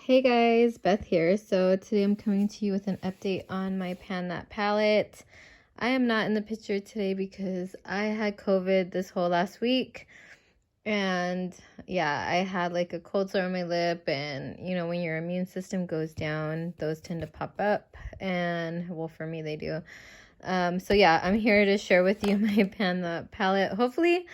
Hey guys, Beth here. So today I'm coming to you with an update on my Pan That palette. I am not in the picture today because I had COVID this whole last week. And yeah, I had like a cold sore on my lip, and you know, when your immune system goes down, those tend to pop up, and well, for me they do. So yeah, I'm here to share with you my Pan That palette. Hopefully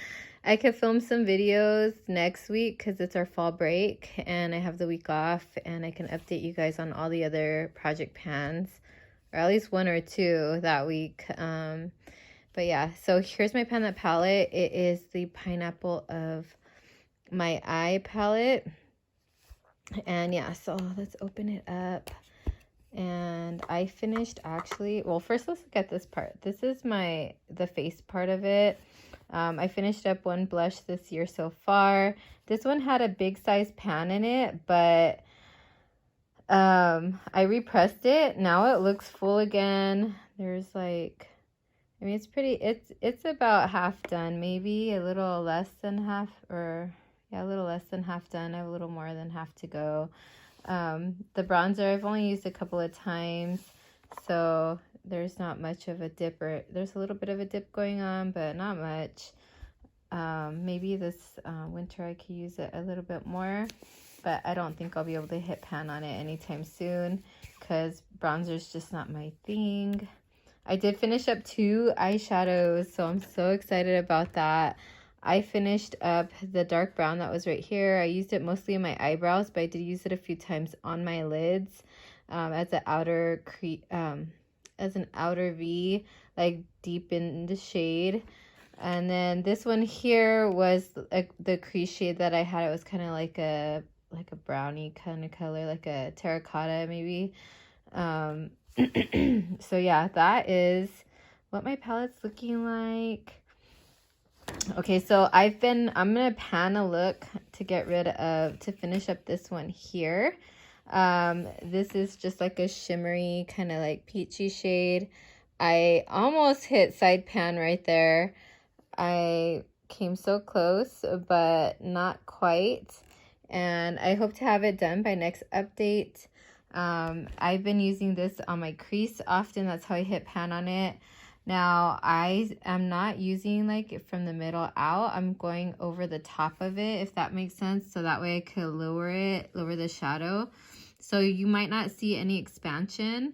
I could film some videos next week because it's our fall break and I have the week off, and I can update you guys on all the other project pans, or at least one or two that week. But yeah, so here's my Pan That palette. It is the Pineapple of My Eye palette. And yeah, so let's open it up. And I finished actually, well, first let's look at this part. This is the face part of it. I finished up one blush this year so far. This one had a big size pan in it, but I repressed it. Now it looks full again. There's like, I mean, it's pretty, it's about half done, maybe a little less than half, or yeah, a little less than half done. I have a little more than half to go. The bronzer I've only used a couple of times, so there's not much of a dip, or there's a little bit of a dip going on, but not much. Maybe this winter I could use it a little bit more, but I don't think I'll be able to hit pan on it anytime soon because bronzer's just not my thing. I did finish up 2 eyeshadows, so I'm so excited about that. I finished up the dark brown that was right here. I used it mostly in my eyebrows, but I did use it a few times on my lids as an outer V, like deep in the shade. And then this one here was the crease shade that I had. It was kind of like a brownie kind of color, like a terracotta maybe. So yeah, that is what my palette's looking like. Okay, so I'm gonna pan a look to finish up this one here. This is just like a shimmery kind of like peachy shade. I almost hit side pan right there. I came so close, but not quite. And I hope to have it done by next update. I've been using this on my crease often. That's how I hit pan on it. Now, I am not using like it from the middle out. I'm going over the top of it, if that makes sense. So that way I could lower the shadow. So you might not see any expansion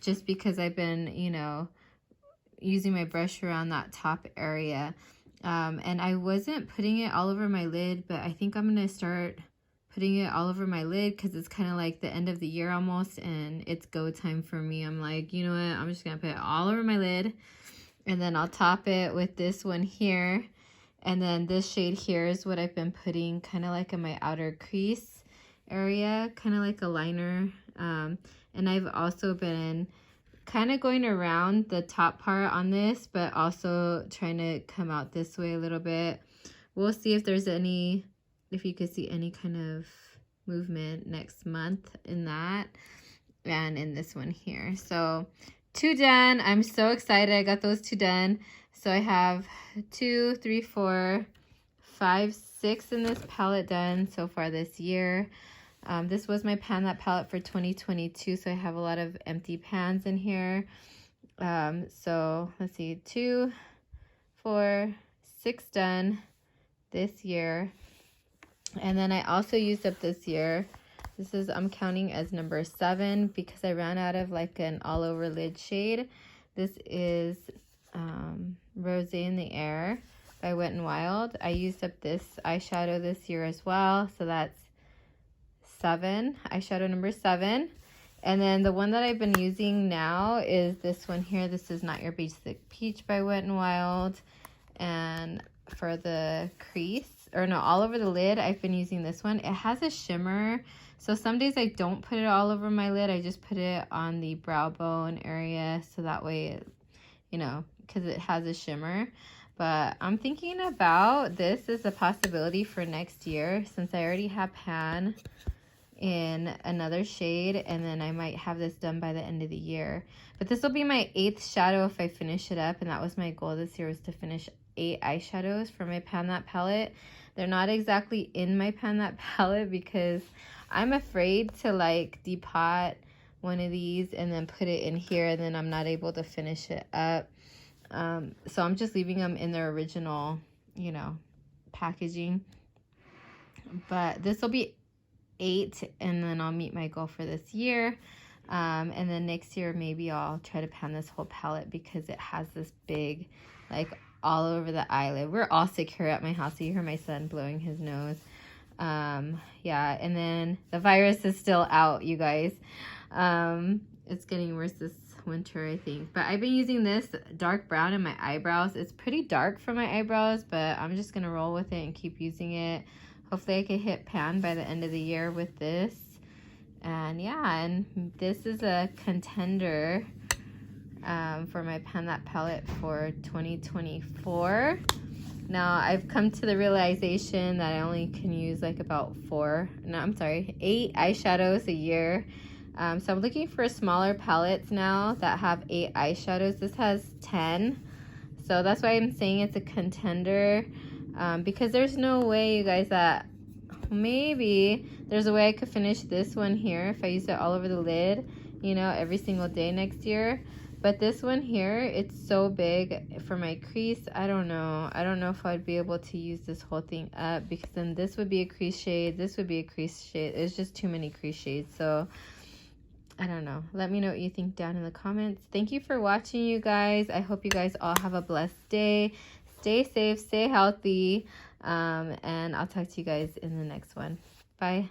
just because I've been, you know, using my brush around that top area. And I wasn't putting it all over my lid, but I think I'm going to start putting it all over my lid because it's kind of like the end of the year almost, and it's go time for me. I'm like, you know what, I'm just gonna put it all over my lid, and then I'll top it with this one here, and then this shade here is what I've been putting kind of like in my outer crease area, kind of like a liner. And I've also been kind of going around the top part on this, but also trying to come out this way a little bit. We'll see if you could see any kind of movement next month in that and in this one here. So 2 done. I'm so excited. I got those 2 done. So I have 2, 3, 4, 5, 6 in this palette done so far this year. This was my Pan That palette for 2022, so I have a lot of empty pans in here. So let's see, 2, 4, 6 done this year. And then I also used up this year, I'm counting as number 7 because I ran out of like an all over lid shade. This is Rose in the Air by Wet n Wild. I used up this eyeshadow this year as well, so that's 7, eyeshadow number 7. And then the one that I've been using now is this one here. This is Not Your Basic Peach by Wet n Wild. And for the crease, or no, all over the lid, I've been using this one. It has a shimmer, so some days I don't put it all over my lid. I just put it on the brow bone area, so that way it, you know, because it has a shimmer. But I'm thinking about this as a possibility for next year, since I already have pan in another shade, and then I might have this done by the end of the year. But this will be my 8th shadow if I finish it up, and that was my goal this year, was to finish 8 eyeshadows for my Pan That palette. They're not exactly in my Pan That palette because I'm afraid to like depot one of these and then put it in here, and then I'm not able to finish it up. So I'm just leaving them in their original, you know, packaging. But this will be 8, and then I'll meet my goal for this year. And then next year maybe I'll try to pan this whole palette because it has this big, like, all over the eyelid. We're all sick here at my house. So you hear my son blowing his nose. Yeah, and then the virus is still out, you guys. It's getting worse this winter, I think. But I've been using this dark brown in my eyebrows. It's pretty dark for my eyebrows, but I'm just gonna roll with it and keep using it. Hopefully I can hit pan by the end of the year with this. And yeah, and this is a contender for my Pan That palette for 2024. Now I've come to the realization that I only can use like about 8 eyeshadows a year. So I'm looking for smaller palettes now that have 8 eyeshadows. This has 10. So that's why I'm saying it's a contender. Because there's no way, you guys, that maybe there's a way I could finish this one here if I use it all over the lid, you know, every single day next year. But this one here, it's so big for my crease. I don't know if I'd be able to use this whole thing up, because then this would be a crease shade, this would be a crease shade. It's just too many crease shades. So I don't know. Let me know what you think down in the comments. Thank you for watching, you guys. I hope you guys all have a blessed day. Stay safe, stay healthy, and I'll talk to you guys in the next one. Bye.